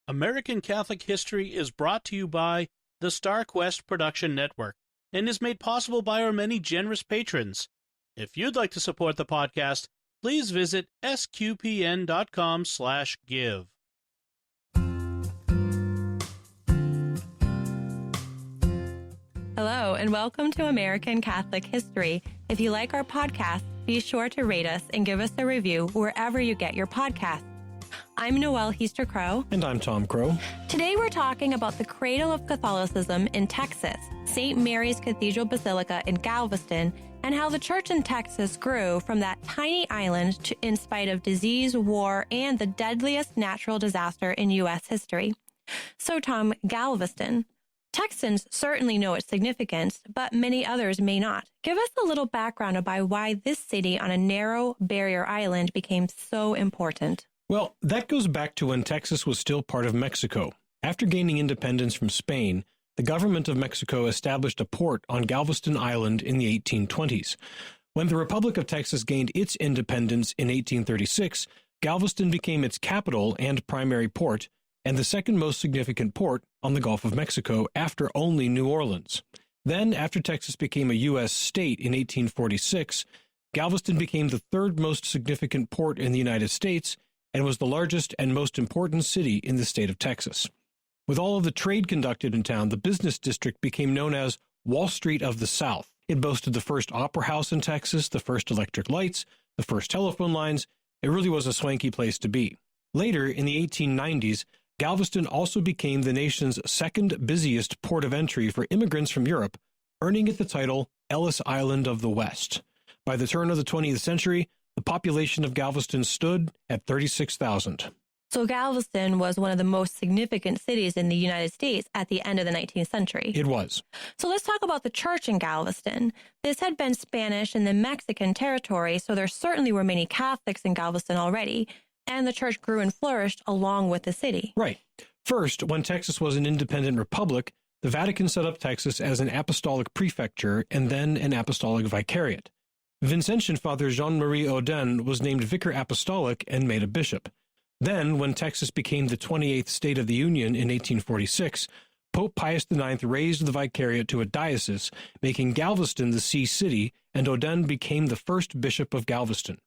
American Catholic History is brought to you by the Star Quest Production Network and is made possible by our many generous patrons. If you'd like to support the podcast, please visit sqpn.com/give. Hello, and welcome to American Catholic History. If you like our podcast, be sure to rate us and give us a review wherever you get your podcasts. I'm Noelle Heaster-Crow. And I'm Tom Crow. Today we're talking about the cradle of Catholicism in Texas, St. Mary's Cathedral Basilica in Galveston, and how the church in Texas grew from that tiny island in spite of disease, war, and the deadliest natural disaster in U.S. history. So, Tom, Galveston. Texans certainly know its significance, but many others may not. Give us a little background about why this city on a narrow barrier island became so important. Well, that goes back to when Texas was still part of Mexico. After gaining independence from Spain, the government of Mexico established a port on Galveston Island in the 1820s. When the Republic of Texas gained its independence in 1836, Galveston became its capital and primary port, and the second most significant port on the Gulf of Mexico after only New Orleans. Then, after Texas became a U.S. state in 1846, Galveston became the third most significant port in the United States and was the largest and most important city in the state of Texas. With all of the trade conducted in town, the business district became known as Wall Street of the South. It boasted the first opera house in Texas, the first electric lights, the first telephone lines. It really was a swanky place to be. Later, in the 1890s, Galveston also became the nation's second busiest port of entry for immigrants from Europe, earning it the title Ellis Island of the West. By the turn of the 20th century, the population of Galveston stood at 36,000. So Galveston was one of the most significant cities in the United States at the end of the 19th century. It was. So let's talk about the church in Galveston. This had been Spanish in the Mexican territory, so there certainly were many Catholics in Galveston already, and the church grew and flourished along with the city. Right. First, when Texas was an independent republic, the Vatican set up Texas as an apostolic prefecture and then an apostolic vicariate. Vincentian Father Jean-Marie Audin was named vicar apostolic and made a bishop. Then, when Texas became the 28th state of the Union in 1846, Pope Pius IX raised the vicariate to a diocese, making Galveston the see city, and Audin became the first bishop of Galveston.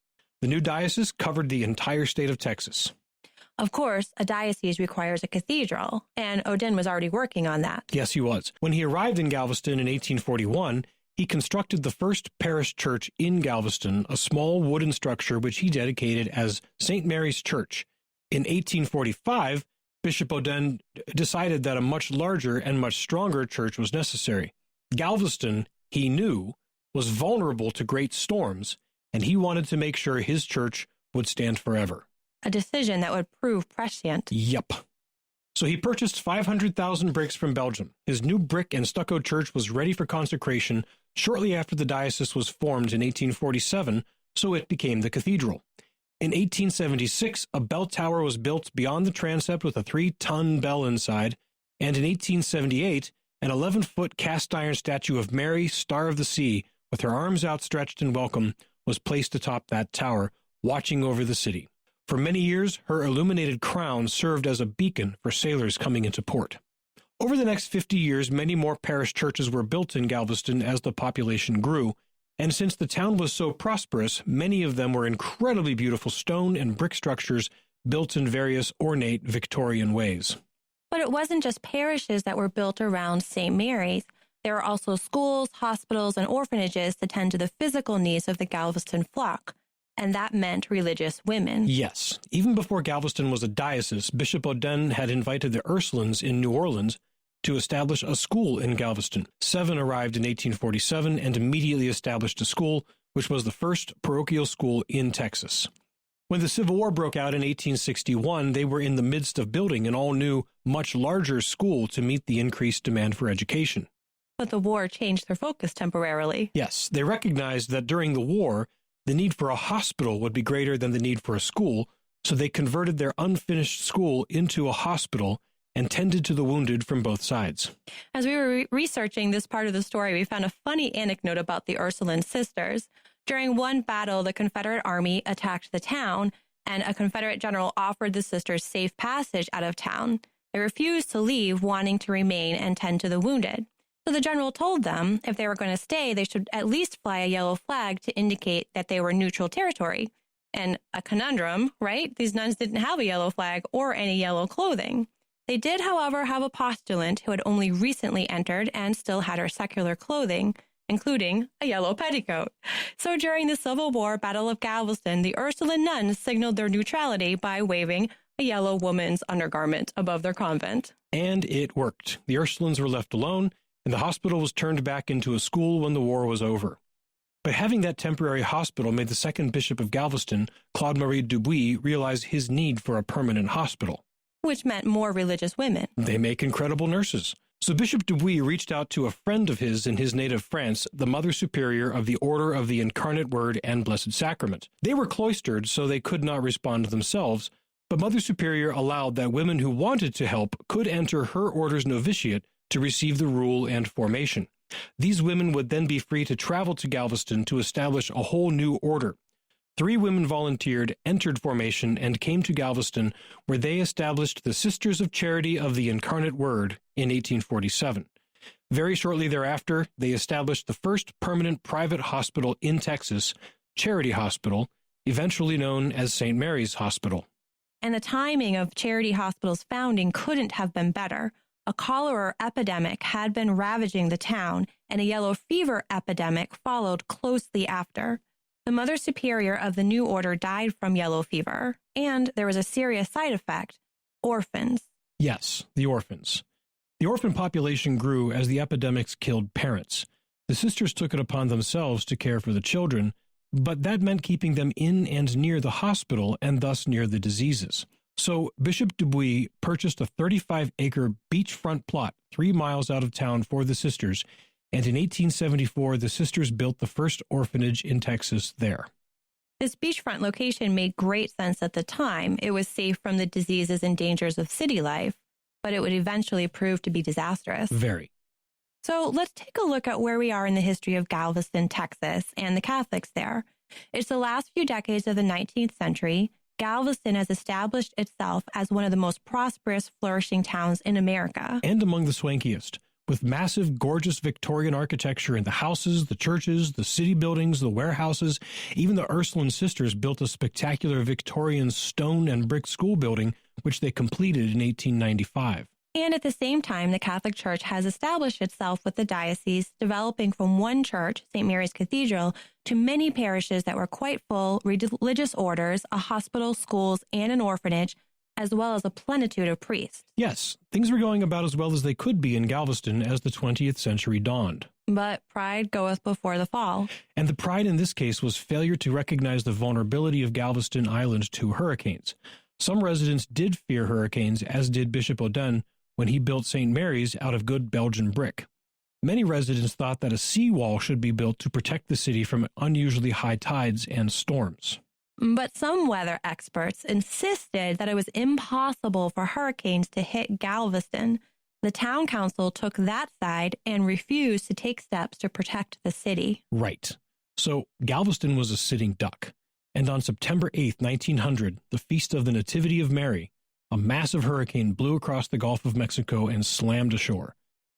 The new diocese covered the entire state of Texas. Of course, a diocese requires a cathedral, and Audin was already working on that. Yes, he was. When he arrived in Galveston in 1841, he constructed the first parish church in Galveston, a small wooden structure which he dedicated as St. Mary's Church. In 1845, Bishop Audin decided that a much larger and much stronger church was necessary. Galveston, he knew, was vulnerable to great storms, and he wanted to make sure his church would stand forever. A decision that would prove prescient. Yep. So he purchased 500,000 bricks from Belgium. His new brick and stucco church was ready for consecration shortly after the diocese was formed in 1847, so it became the cathedral. In 1876, a bell tower was built beyond the transept with a 3-ton bell inside, and in 1878, an 11-foot cast-iron statue of Mary, Star of the Sea, with her arms outstretched in welcome, was placed atop that tower, watching over the city. For many years, her illuminated crown served as a beacon for sailors coming into port. Over the next 50 years, many more parish churches were built in Galveston as the population grew, and since the town was so prosperous, many of them were incredibly beautiful stone and brick structures built in various ornate Victorian ways. But it wasn't just parishes that were built around St. Mary's. There were also schools, hospitals, and orphanages to tend to the physical needs of the Galveston flock. And that meant religious women. Yes. Even before Galveston was a diocese, Bishop Audin had invited the Ursulines in New Orleans to establish a school in Galveston. 7 arrived in 1847 and immediately established a school, which was the first parochial school in Texas. When the Civil War broke out in 1861, they were in the midst of building an all-new, much larger school to meet the increased demand for education. But the war changed their focus temporarily. Yes, they recognized that during the war, the need for a hospital would be greater than the need for a school, so they converted their unfinished school into a hospital and tended to the wounded from both sides. As we were researching this part of the story, we found a funny anecdote about the Ursuline sisters. During one battle, the Confederate army attacked the town, and a Confederate general offered the sisters safe passage out of town. They refused to leave, wanting to remain and tend to the wounded. So the general told them if they were going to stay, they should at least fly a yellow flag to indicate that they were neutral territory. And a conundrum, right? These nuns didn't have a yellow flag or any yellow clothing. They did, however, have a postulant who had only recently entered and still had her secular clothing, including a yellow petticoat. So during the Civil War Battle of Galveston, the Ursuline nuns signaled their neutrality by waving a yellow woman's undergarment above their convent. And it worked. The Ursulines were left alone, and the hospital was turned back into a school when the war was over. But having that temporary hospital made the second Bishop of Galveston, Claude-Marie Dubuis, realize his need for a permanent hospital. Which meant more religious women. They make incredible nurses. So Bishop Dubuis reached out to a friend of his in his native France, the Mother Superior of the Order of the Incarnate Word and Blessed Sacrament. They were cloistered, so they could not respond themselves, but Mother Superior allowed that women who wanted to help could enter her order's novitiate to receive the rule and formation. These women would then be free to travel to Galveston to establish a whole new order. 3 women volunteered, entered formation, and came to Galveston, where they established the Sisters of Charity of the Incarnate Word in 1847. Very shortly thereafter, they established the first permanent private hospital in Texas, Charity Hospital, eventually known as St. Mary's Hospital. And the timing of Charity Hospital's founding couldn't have been better. A cholera epidemic had been ravaging the town, and a yellow fever epidemic followed closely after. The Mother Superior of the new order died from yellow fever, and there was a serious side effect: orphans. Yes, the orphans. The orphan population grew as the epidemics killed parents. The sisters took it upon themselves to care for the children, but that meant keeping them in and near the hospital and thus near the diseases. So Bishop Dubuis purchased a 35-acre beachfront plot 3 miles out of town for the sisters, and in 1874 the sisters built the first orphanage in Texas there. This beachfront location made great sense at the time. It was safe from the diseases and dangers of city life, but it would eventually prove to be disastrous. Very. So let's take a look at where we are in the history of Galveston, Texas, and the Catholics there. It's the last few decades of the 19th century. Galveston has established itself as one of the most prosperous, flourishing towns in America. And among the swankiest, with massive, gorgeous Victorian architecture in the houses, the churches, the city buildings, the warehouses. Even the Ursuline sisters built a spectacular Victorian stone and brick school building, which they completed in 1895. And at the same time, the Catholic Church has established itself with the diocese, developing from one church, St. Mary's Cathedral, to many parishes that were quite full, religious orders, a hospital, schools, and an orphanage, as well as a plenitude of priests. Yes, things were going about as well as they could be in Galveston as the 20th century dawned. But pride goeth before the fall. And the pride in this case was failure to recognize the vulnerability of Galveston Island to hurricanes. Some residents did fear hurricanes, as did Bishop Odin, when he built St. Mary's out of good Belgian brick. Many residents thought that a seawall should be built to protect the city from unusually high tides and storms. But some weather experts insisted that it was impossible for hurricanes to hit Galveston. The town council took that side and refused to take steps to protect the city. Right. So Galveston was a sitting duck. And on September 8, 1900, the Feast of the Nativity of Mary, a massive hurricane blew across the Gulf of Mexico and slammed ashore.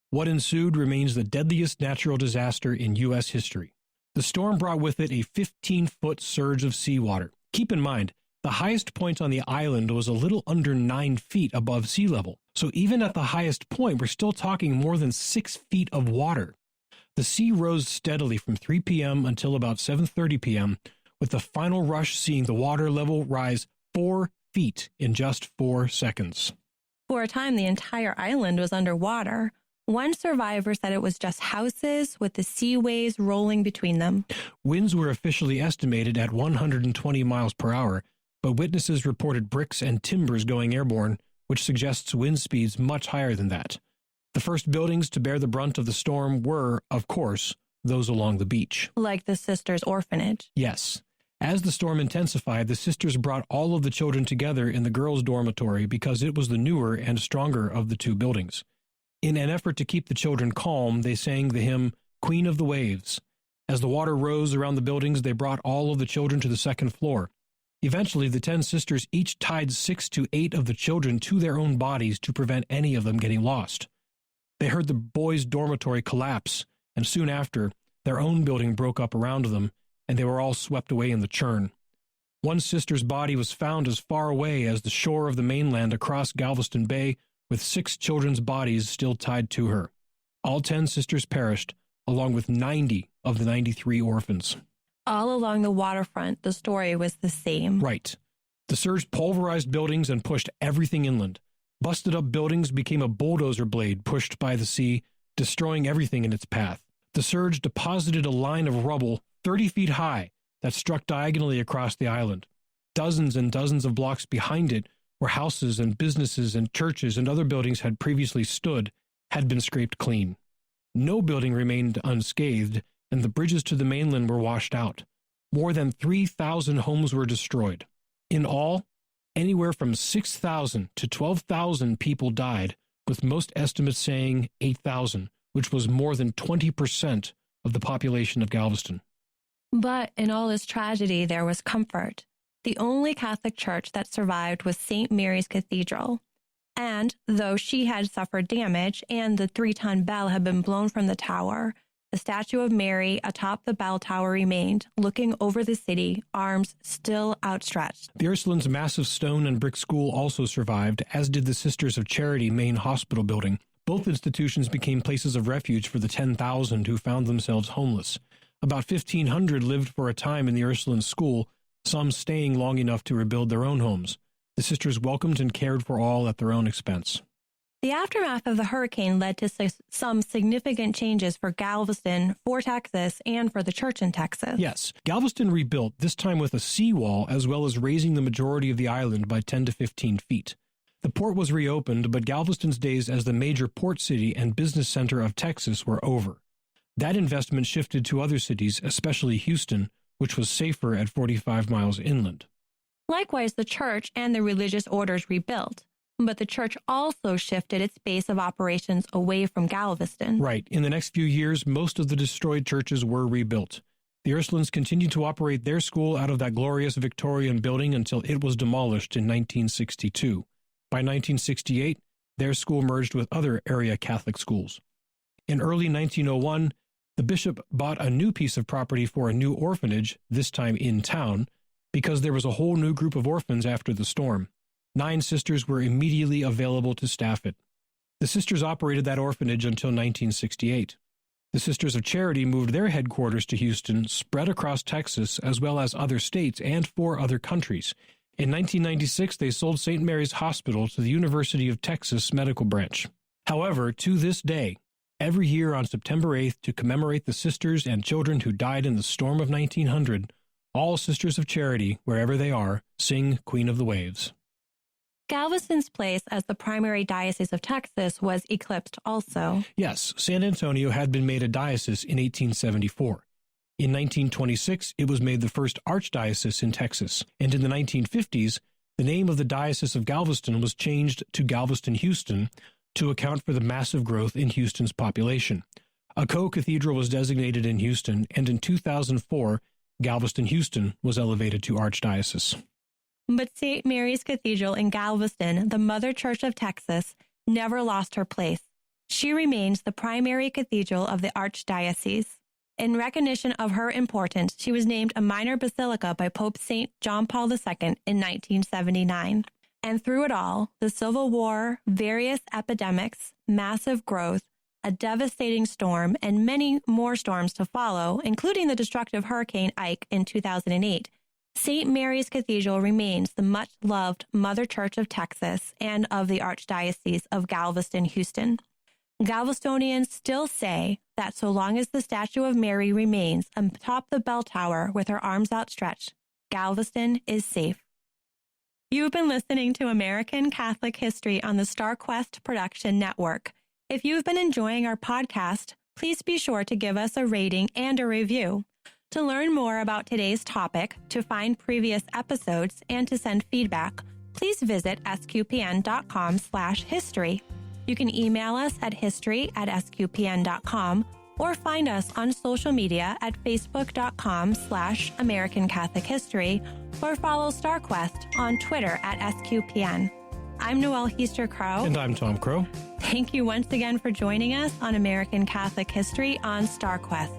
What ensued remains the deadliest natural disaster in U.S. history. The storm brought with it a 15-foot surge of seawater. Keep in mind, the highest point on the island was a little under 9 feet above sea level. So even at the highest point, we're still talking more than 6 feet of water. The sea rose steadily from 3 p.m. until about 7:30 p.m., with the final rush seeing the water level rise 4 feet in just 4 seconds. For a time, the entire island was underwater. One survivor said it was just houses with the sea waves rolling between them. Winds were officially estimated at 120 miles per hour, but witnesses reported bricks and timbers going airborne, which suggests wind speeds much higher than that. The first buildings to bear the brunt of the storm were, of course, those along the beach. Like the sisters' orphanage. Yes. As the storm intensified, the sisters brought all of the children together in the girls' dormitory because it was the newer and stronger of the 2 buildings. In an effort to keep the children calm, they sang the hymn, Queen of the Waves. As the water rose around the buildings, they brought all of the children to the second floor. Eventually, the 10 sisters each tied 6 to 8 of the children to their own bodies to prevent any of them getting lost. They heard the boys' dormitory collapse, and soon after, their own building broke up around them, and they were all swept away in the churn. One sister's body was found as far away as the shore of the mainland across Galveston Bay, with 6 children's bodies still tied to her. All 10 sisters perished, along with 90 of the 93 orphans. All along the waterfront, the story was the same. Right. The surge pulverized buildings and pushed everything inland. Busted up buildings became a bulldozer blade pushed by the sea, destroying everything in its path. The surge deposited a line of rubble 30 feet high that struck diagonally across the island. Dozens and dozens of blocks behind it, where houses and businesses and churches and other buildings had previously stood, had been scraped clean. No building remained unscathed, and the bridges to the mainland were washed out. More than 3,000 homes were destroyed. In all, anywhere from 6,000 to 12,000 people died, with most estimates saying 8,000, which was more than 20% of the population of Galveston. But in all this tragedy, there was comfort. The only Catholic church that survived was St. Mary's Cathedral. And though she had suffered damage and the 3-ton bell had been blown from the tower, the statue of Mary atop the bell tower remained, looking over the city, arms still outstretched. The Ursulines' massive stone and brick school also survived, as did the Sisters of Charity main hospital building. Both institutions became places of refuge for the 10,000 who found themselves homeless. About 1,500 lived for a time in the Ursuline school, some staying long enough to rebuild their own homes. The sisters welcomed and cared for all at their own expense. The aftermath of the hurricane led to some significant changes for Galveston, for Texas, and for the church in Texas. Yes, Galveston rebuilt, this time with a seawall, as well as raising the majority of the island by 10 to 15 feet. The port was reopened, but Galveston's days as the major port city and business center of Texas were over. That investment shifted to other cities, especially Houston, which was safer at 45 miles inland. Likewise, the church and the religious orders rebuilt. But the church also shifted its base of operations away from Galveston. Right. In the next few years, most of the destroyed churches were rebuilt. The Ursulines continued to operate their school out of that glorious Victorian building until it was demolished in 1962. By 1968, their school merged with other area Catholic schools. In early 1901, the bishop bought a new piece of property for a new orphanage, this time in town, because there was a whole new group of orphans after the storm. 9 sisters were immediately available to staff it. The sisters operated that orphanage until 1968. The Sisters of Charity moved their headquarters to Houston, spread across Texas, as well as other states and 4 other countries. In 1996, they sold St. Mary's Hospital to the University of Texas Medical Branch. However, to this day, every year on September 8th, to commemorate the sisters and children who died in the storm of 1900, all Sisters of Charity, wherever they are, sing Queen of the Waves. Galveston's place as the primary diocese of Texas was eclipsed also. Yes, San Antonio had been made a diocese in 1874. In 1926, it was made the first archdiocese in Texas, and in the 1950s, the name of the Diocese of Galveston was changed to Galveston-Houston to account for the massive growth in Houston's population. A co-cathedral was designated in Houston, and in 2004, Galveston-Houston was elevated to archdiocese. But St. Mary's Cathedral in Galveston, the Mother Church of Texas, never lost her place. She remains the primary cathedral of the archdiocese. In recognition of her importance, she was named a minor basilica by Pope St. John Paul II in 1979. And through it all, the Civil War, various epidemics, massive growth, a devastating storm, and many more storms to follow, including the destructive Hurricane Ike in 2008, St. Mary's Cathedral remains the much-loved Mother Church of Texas and of the Archdiocese of Galveston-Houston. Galvestonians still say that so long as the statue of Mary remains atop the bell tower with her arms outstretched, Galveston is safe. You've been listening to American Catholic History on the StarQuest Production Network. If you've been enjoying our podcast, please be sure to give us a rating and a review. To learn more about today's topic, to find previous episodes, and to send feedback, please visit sqpn.com/history. You can email us at history@sqpn.com or find us on social media at facebook.com/American Catholic History or follow StarQuest on Twitter at SQPN. I'm Noelle Heaster-Crowe. And I'm Tom Crow. Thank you once again for joining us on American Catholic History on StarQuest.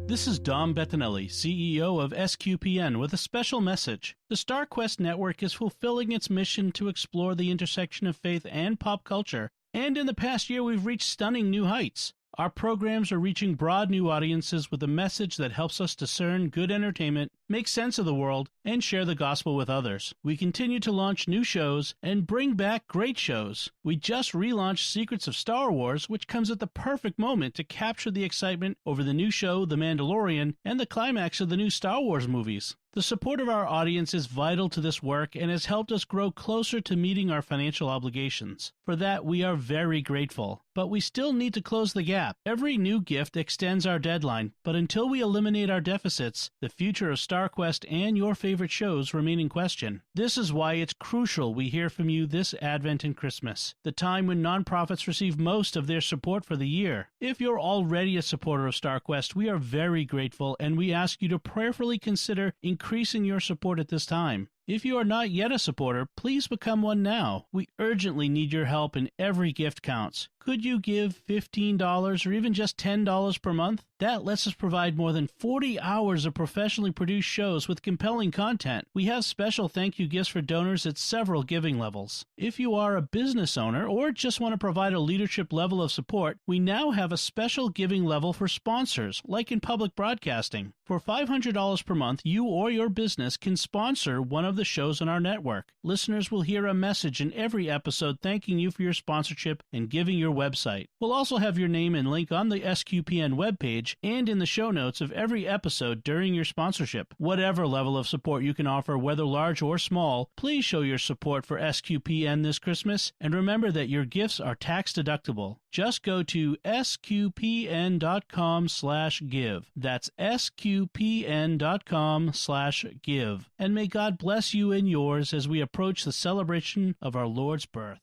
This is Dom Bettinelli, CEO of SQPN, with a special message. The StarQuest network is fulfilling its mission to explore the intersection of faith and pop culture, and in the past year we've reached stunning new heights. Our programs are reaching broad new audiences with a message that helps us discern good entertainment, make sense of the world, and share the gospel with others. We continue to launch new shows and bring back great shows. We just relaunched Secrets of Star Wars, which comes at the perfect moment to capture the excitement over the new show The Mandalorian and the climax of the new Star Wars movies. The support of our audience is vital to this work and has helped us grow closer to meeting our financial obligations. For that, we are very grateful. But we still need to close the gap. Every new gift extends our deadline, but until we eliminate our deficits, the future of StarQuest and your favorite shows remain in question. This is why it's crucial we hear from you this Advent and Christmas, the time when nonprofits receive most of their support for the year. If you're already a supporter of StarQuest, we are very grateful, and we ask you to prayerfully consider increasing your support at this time. If you are not yet a supporter, please become one now. We urgently need your help, and every gift counts. Could you give $15 or even just $10 per month? That lets us provide more than 40 hours of professionally produced shows with compelling content. We have special thank you gifts for donors at several giving levels. If you are a business owner or just want to provide a leadership level of support, we now have a special giving level for sponsors, like in public broadcasting. For $500 per month, you or your business can sponsor one of the shows on our network. Listeners will hear a message in every episode thanking you for your sponsorship and giving your website. We'll also have your name and link on the SQPN webpage and in the show notes of every episode during your sponsorship. Whatever level of support you can offer, whether large or small, please show your support for SQPN this Christmas, and remember that your gifts are tax deductible. Just go to sqpn.com/give. That's sqpn.com/give. And may God bless you and yours as we approach the celebration of our Lord's birth.